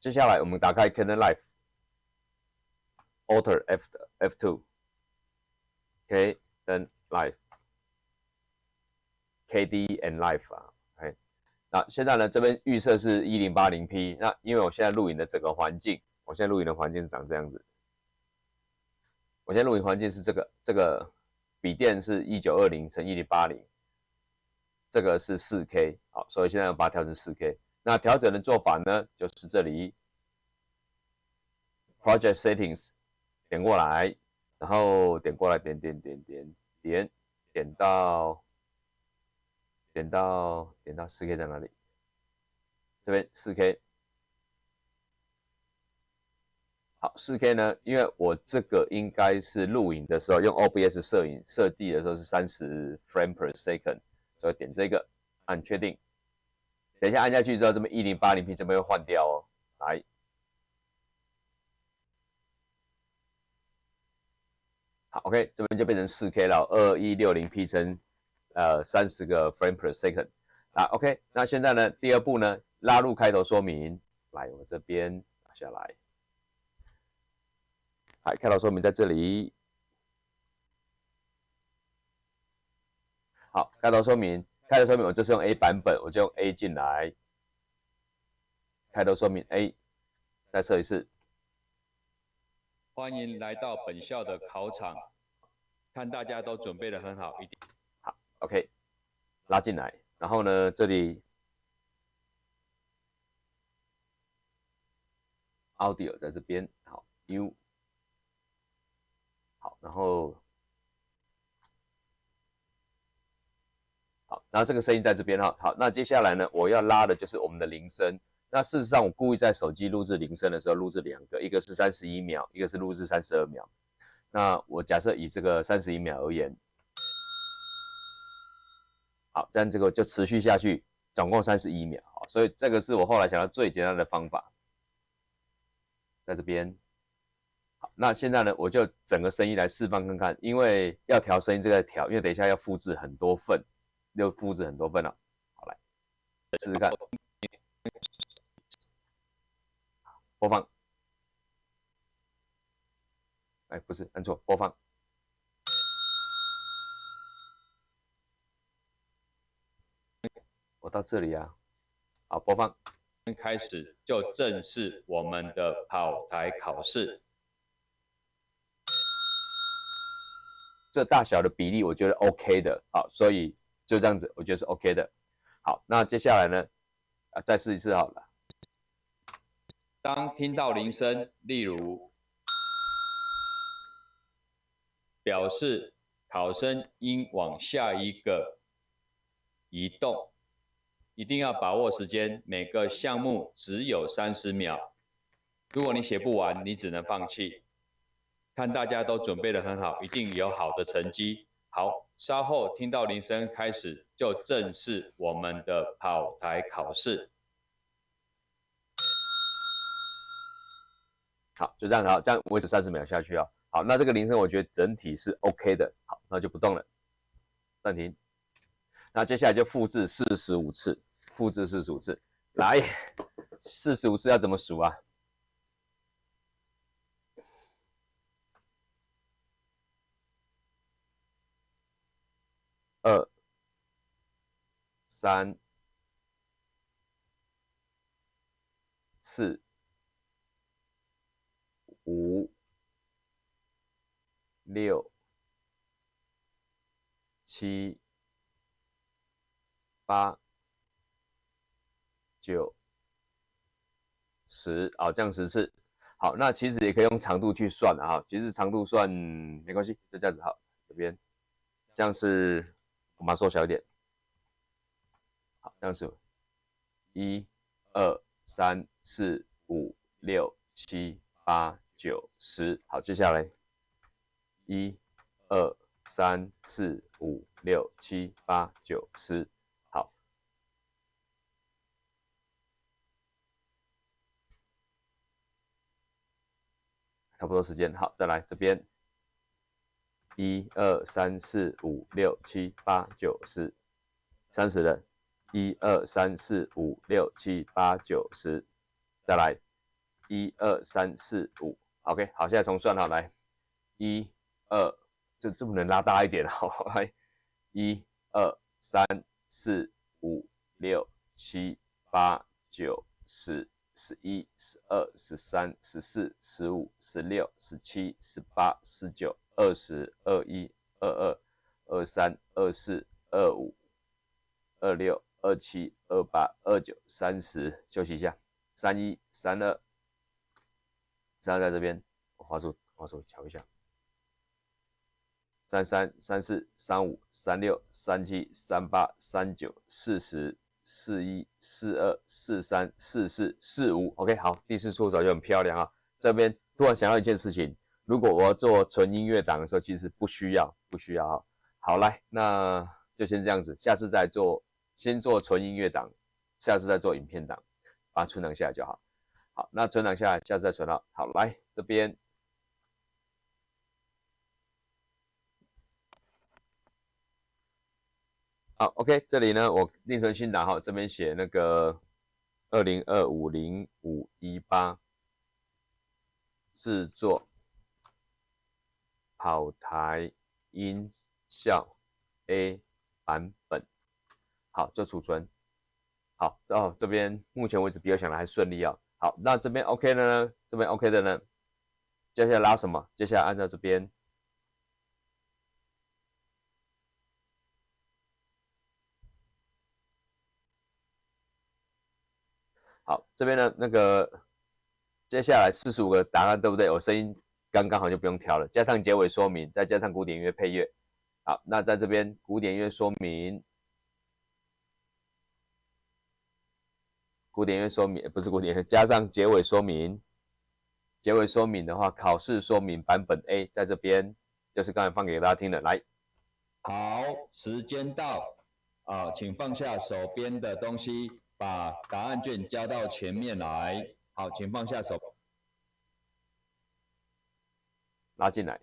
接下来我们打开 Canon Live，Alter F2，OK， then Live，KD and Live 啊 ，OK。那现在呢，这边预设是1080P，那因为我现在录影的整个环境，我现在录影的环境是长这样子。我现在录影环境是这个笔电是1920×1080，这个是4K， 好，所以现在要把它调成4K。那调整的做法呢，就是这里 Project Settings 点过来，然后点过来点到 4K 在哪里？这边 4K。好 4K 呢，因为我这个应该是录影的时候用 OBS 摄影设计的时候是30 frame per second， 所以点这个按确定。等一下按下去之后，这边1080P 这边会换掉哦。来，好 ，OK， 这边就变成4K 了，2160P 乘30个 frame per second。啊 ，OK， 那现在呢，第二步呢，拉入开头说明，来我这边打下来。好，开头说明在这里。好，开头说明，我这是用 A 版本，我就用 A 进来。开头说明 A， 再设一次。欢迎来到本校的考场，看大家都准备得很好，一定好 ，OK， 拉进来，然后呢，这里 Audio 在这边，好 U， 好，然后好，然后这个声音在这边哈，好，那接下来呢，我要拉的就是我们的铃声。那事实上，我故意在手机录制铃声的时候录制2个，一个是31秒，一个是录制32秒。那我假设以这个31秒而言，好，这样这个就持续下去，总共31秒。好，所以这个是我后来想到最简单的方法，在这边。好，那现在呢，我就整个声音来示范看看，因为要调声音这个调，因为等一下要复制很多份，又复制很多份了。好，来试试看。播放，哎，不是，按错，播放。我到这里啊，好，播放。开始就正式我们的跑台考试。这大小的比例我觉得 OK 的，好，所以就这样子，我觉得是 OK 的。好，那接下来呢，再试一次好了。当听到铃声，例如表示考生应往下一个移动，一定要把握时间，每个项目只有30秒。如果你写不完，你只能放弃。看大家都准备得很好，一定有好的成绩。好，稍后听到铃声开始，就正式我们的跑台考试。好，就这样，好，这样维持30秒下去啊。好，那这个铃声我觉得整体是 OK 的，好，那就不动了，暂停。那接下来就复制45次，复制45次，来，45次要怎么数啊？2、3、4、5、6、7、8、9、10，好，这样10次。好，那其实也可以用长度去算的哈，其实长度算没关系，就这样子。好，这边这样是，我把它缩小一点。好，这样是1、2、3、4、5、6、7、8、9、10。好，接下来1、2、3、4、5、6、7、8、9、10。好，差不多时间。好，再来这边1、2、3、4、5、6、7、8、9、10。30了。1、2、3、4、5、6、7、8、9、10。再来 1、2、3、4、5。OK， 好，现在重算好，来，1、2，这不能拉大一点好，来，1、2、3、4、5、6、7、8、9、10、11、12、13、14、15、16、17、18、19、20、21、22、23、24、25、26、27、28、29、30，休息一下，31、32，这样在这边，我滑鼠调一下，33、34、35、36、37、38、39、40、41、42、43、44、45。OK， 好，第四出手就很漂亮啊。这边突然想到一件事情，如果我要做纯音乐档的时候，其实不需要啊。好，来，那就先这样子，下次再做，先做纯音乐档，下次再做影片档，把它存档下来就好。好，那存档下来，下次再存到。好，来这边。好 ，OK， 这里呢，我另存新档号，这边写那个20250518制作跑台音效 A 版本，好，就储存。好，这边目前为止比我想的还顺利啊。好，那这边 OK 的呢？这边 OK 的呢？接下来拉什么？接下来按照这边。好，这边的那个接下来45个答案对不对？我声音刚刚好就不用调了，加上结尾说明，再加上古典音乐配乐。好，那在这边古典音乐说明，不是古典音乐，加上结尾说明。结尾说明的话，考试说明版本 A 在这边，就是刚才放给大家听的。来，好，时间到啊，请放下手边的东西，把答案卷交到前面来。好，请放下手。拉进来。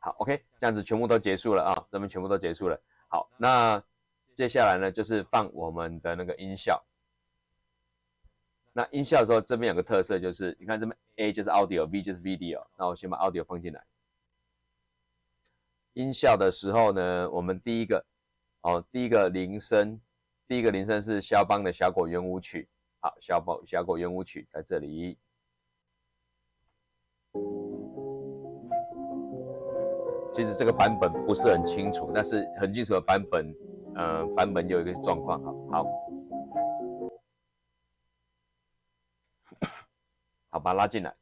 好 ，OK， 这样子全部都结束了啊，这边全部都结束了。好，那接下来呢，就是放我们的那个音效。那音效的时候，这边有个特色，就是你看这边 A 就是 audio，V 就是 video。那我先把 audio 放进来。音效的时候呢，我们第一个铃声，是肖邦的小果圆舞曲。好，小果圆舞曲在这里。其实这个版本不是很清楚，但是很清楚的版本，版本有一个状况。好，把它拉进来。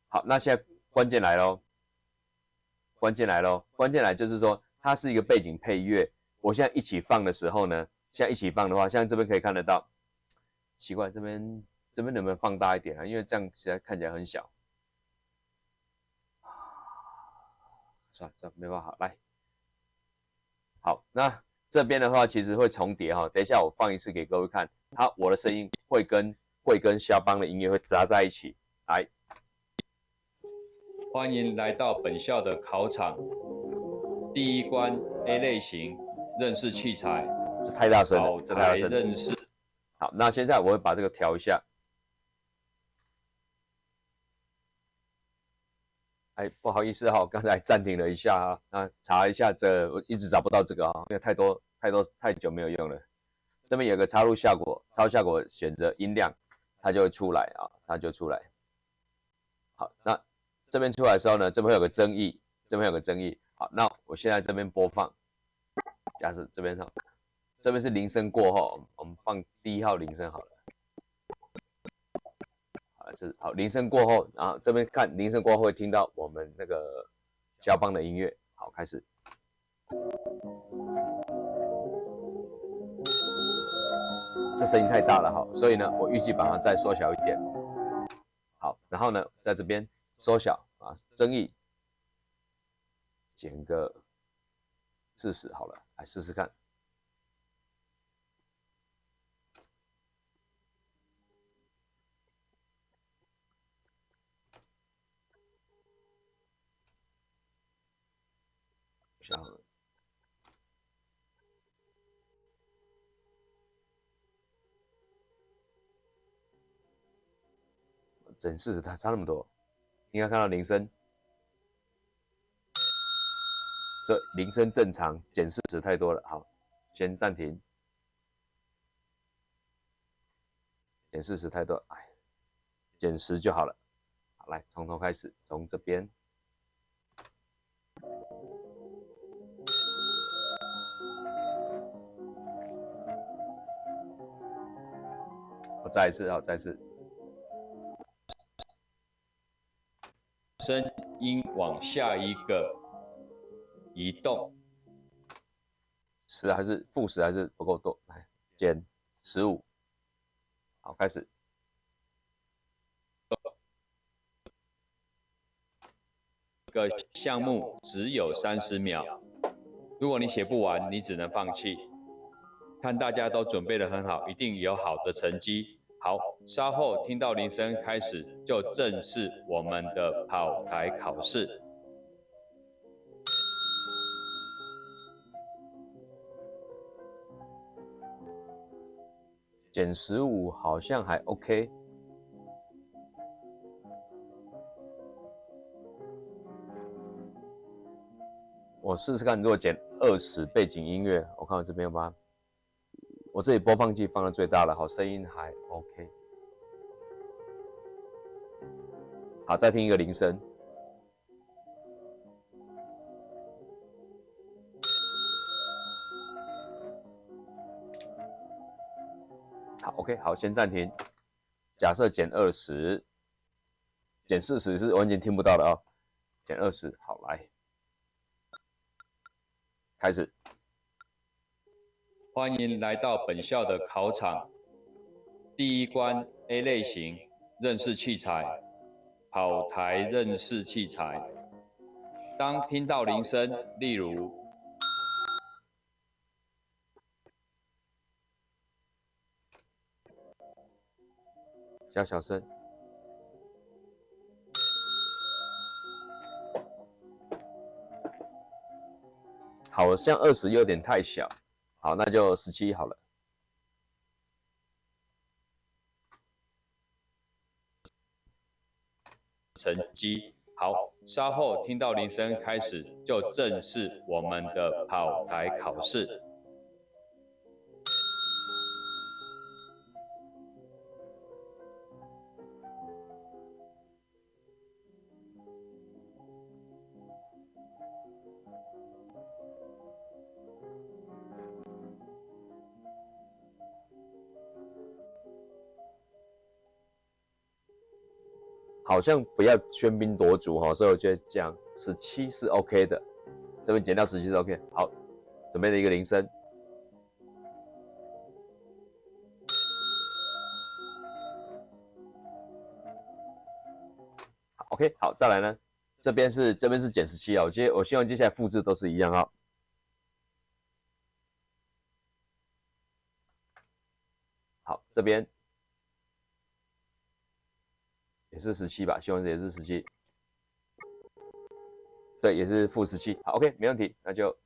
好，那现在关键来咯，关键来就是说，它是一个背景配乐。我现在一起放的时候呢，现在一起放的话，像这边可以看得到，奇怪，这边能不能放大一点啊？因为这样实在看起来很小。算了，没办法，来。好，那这边的话其实会重叠哈，等一下我放一次给各位看，我的声音会跟肖邦的音乐会杂在一起。来，欢迎来到本校的考场，第一关 A 类型，认识器材。这太大声了，跑台认识。好，那现在我会把这个调一下。哎，不好意思哈，刚才暂停了一下哈，那查一下我一直找不到这个啊，因为太久没有用了。这边有个插入效果，选择音量，它就会出来啊，好，那这边出来的时候呢，这边有个争议，好，那我现在这边播放，假设这边是铃声过后，我们放第一号铃声好了。好，铃声过后，然后这边看铃声过后会听到我们那个肖邦的音乐。好，开始。这声音太大了哈，所以呢，我预计把它再缩小一点。好，然后呢，在这边缩小啊，争议减个40好了，来试试看。整40差那么多，应该看到铃声，所以铃声正常，减40太多了。好，先暂停，减40太多，哎，减10就好了。好，来从头开始，从这边。我再一次，好，再一次。声音往下一个移动10还是负10还是不够多？来，减15。好，开始。个项目只有30秒，如果你写不完，你只能放弃。看大家都准备得很好，一定有好的成绩。好，稍后听到铃声开始，就正式我们的跑台考试。减15好像还 OK。我试试看，如果减20背景音乐，我看我这边有吗？我这里播放器放到最大了，好，声音还 OK。好，再听一个铃声。好 ，OK， 好，先暂停。假设减20，减40是完全听不到的啊、哦。减20，好，来，开始。欢迎来到本校的考场。第一关 A 类型，认识器材，跑台认识器材。当听到铃声，例如小声。好像20有点太小，好，那就17好了。成绩。好，稍后听到铃声开始，就正式我们的跑台考试。好像不要喧宾夺主哈，所以我觉得这样17是 OK 的，这边减掉17是 OK。好，准备了一个铃声。好 ，OK， 好，再来呢，这边是减17啊，我希望接下来复制都是一样哈。好，这边也是17吧，希望也是17。对，也是负17。好 ，OK， 没问题，那就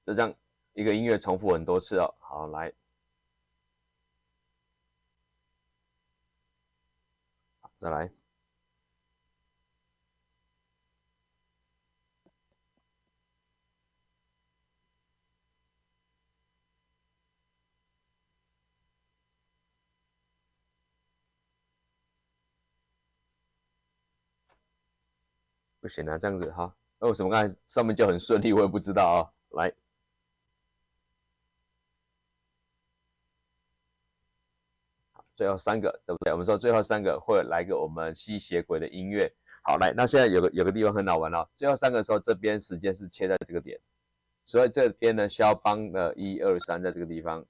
就这样一个音乐重复很多次哦。好，来，再来。不行啊，这样子哈。为什么刚才上面就很顺利，我也不知道啊。来，最后3个，对不对？我们说最后3个会来个我们吸血鬼的音乐。好，来，那现在有个地方很好玩哦。最后3个的时候，这边时间是切在这个点，所以这边呢，肖邦的1、2、3在这个地方。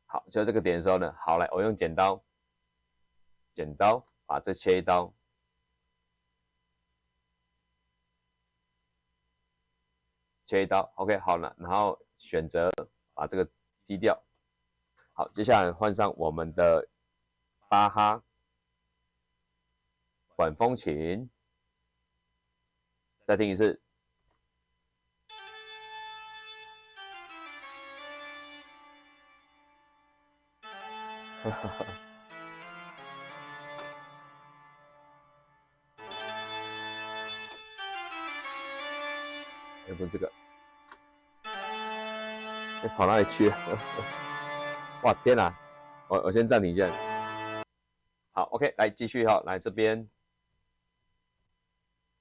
好，就这个点的时候呢，好，来，我用剪刀把这切一刀。切一刀 ，OK， 好了，然后选择把这个踢掉。好，接下来换上我们的巴哈管风琴，再听一次。不是这个，跑哪里去了？哇，天哪！我先暂停一下。好 ，OK， 来继续哈，来这边。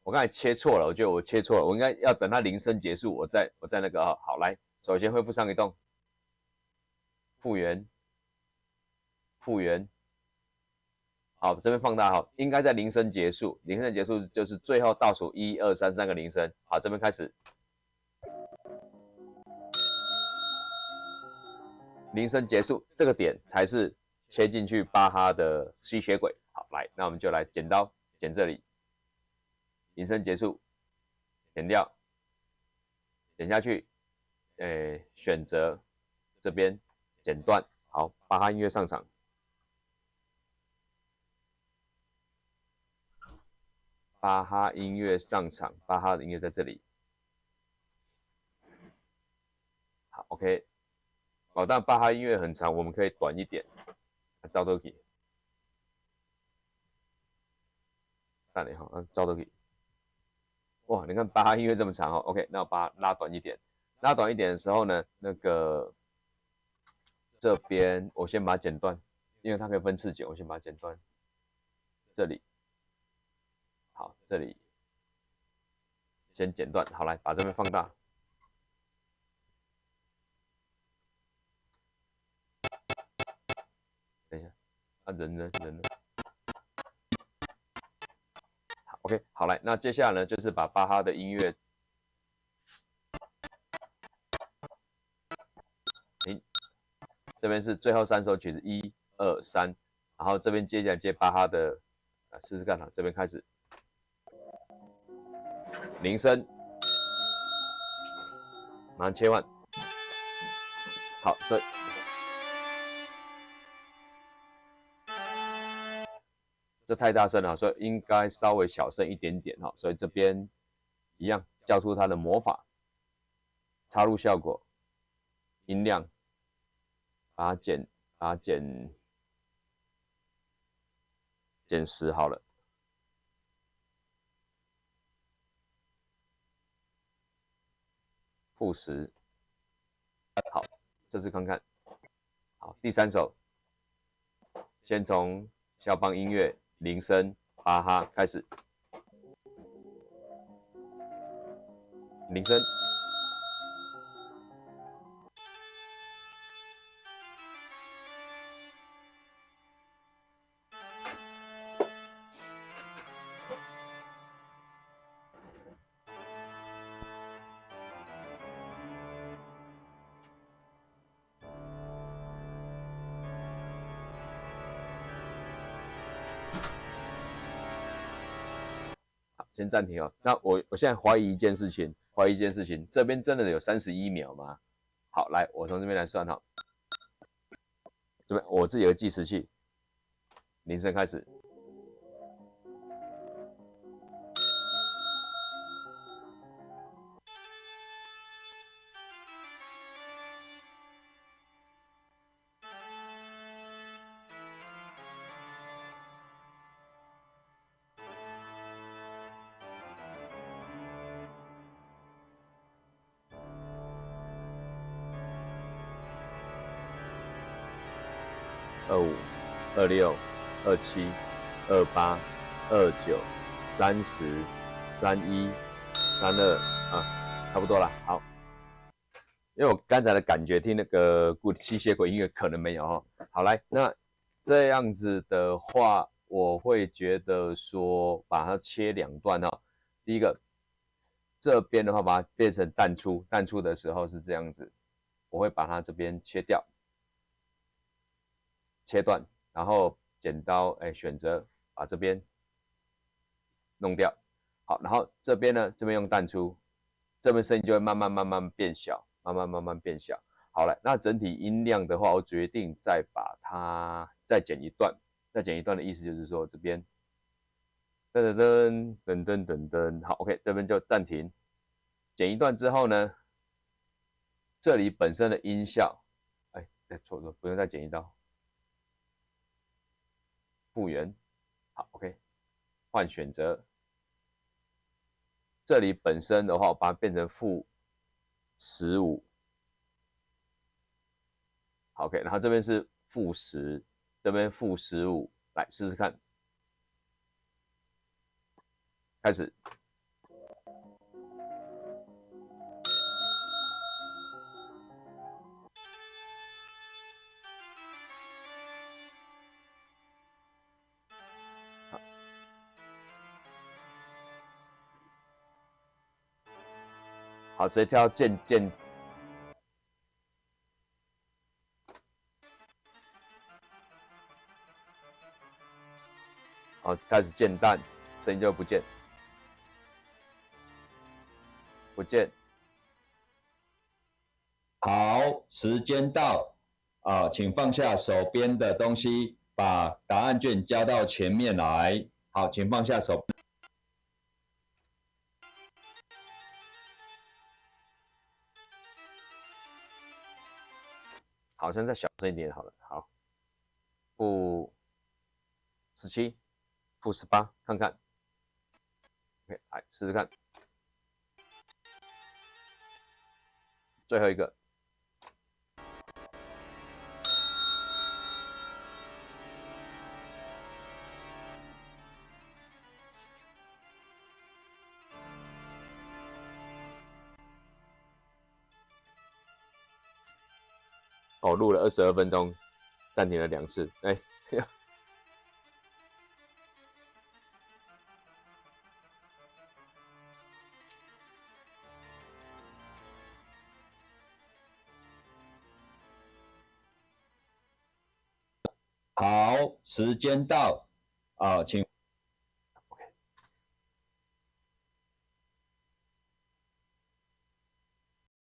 我刚才切错了，我觉得我切错了，我应该要等它铃声结束，我再那个哈。好，来，首先恢复上一动，复原。好，这边放大哈，应该在铃声结束，铃声结束就是最后倒数1、2、3、3个铃声。好，这边开始，铃声结束，这个点才是切进去巴哈的吸血鬼。好，来，那我们就来剪刀剪这里，铃声结束，剪掉，剪下去，选择这边剪断。好，巴哈音乐上场。巴哈音乐上场，巴哈的音乐在这里。好 ，OK。哦，但巴哈音乐很长，我们可以短一点。照都可以。看你哈，照都可以。哇，你看巴哈音乐这么长哦 ，OK， 那我把它拉短一点。拉短一点的时候呢，那个这边我先把它剪断，因为它可以分次剪，我先把它剪断。这里。好，这里先剪断。好，来把这边放大。等一下，人呢？好 ，OK， 好来，那接下来呢，就是把巴哈的音乐，这边是最后3首曲子，1、2、3，然后这边接下来接巴哈的，试试看哈，这边开始。铃声，马上切换。好，所以这太大声了，所以应该稍微小声一点点哈。所以这边一样叫出它的魔法，插入效果，音量，把它减10好了。负10，好，这次看看。好，第3首，先从肖邦音乐铃声巴哈开始，铃声。先暂停哦。那我现在怀疑一件事情，这边真的有31秒吗？好，来，我从这边来算哈。这边我自己有个计时器，铃声开始。25、26、27、28、29、30、3132啊，差不多了。好，因为我刚才的感觉听那个吸血鬼音乐可能没有哈。好，来，那这样子的话，我会觉得说把它切2段哈。第一个，这边的话把它变成淡出，淡出的时候是这样子，我会把它这边切掉，切断，然后剪刀选择把这边弄掉。好，然后这边呢，这边用淡出，这边声音就会慢慢变小，慢慢变小。好了，那整体音量的话，我决定再把它再剪一段，再剪一段的意思就是说这边噔噔噔噔噔噔噔，好 ，OK， 这边就暂停。剪一段之后呢，这里本身的音效，错，不用再剪一刀，复原，好 ，OK， 换选择。这里本身的话，我把它变成-15，好 ，OK， 然后这边是-10，这边-15，来试试看，开始。好，直接跳渐，好，开始渐淡，声音就不见，好，时间到啊，请放下手边的东西，把答案卷交到前面来。好，请放下手。好像再小声一点好了。好，-17，-18，看看。OK， 来试试看。最后一个。哦，录了22分钟，暂停了2次。好，时间到啊，请。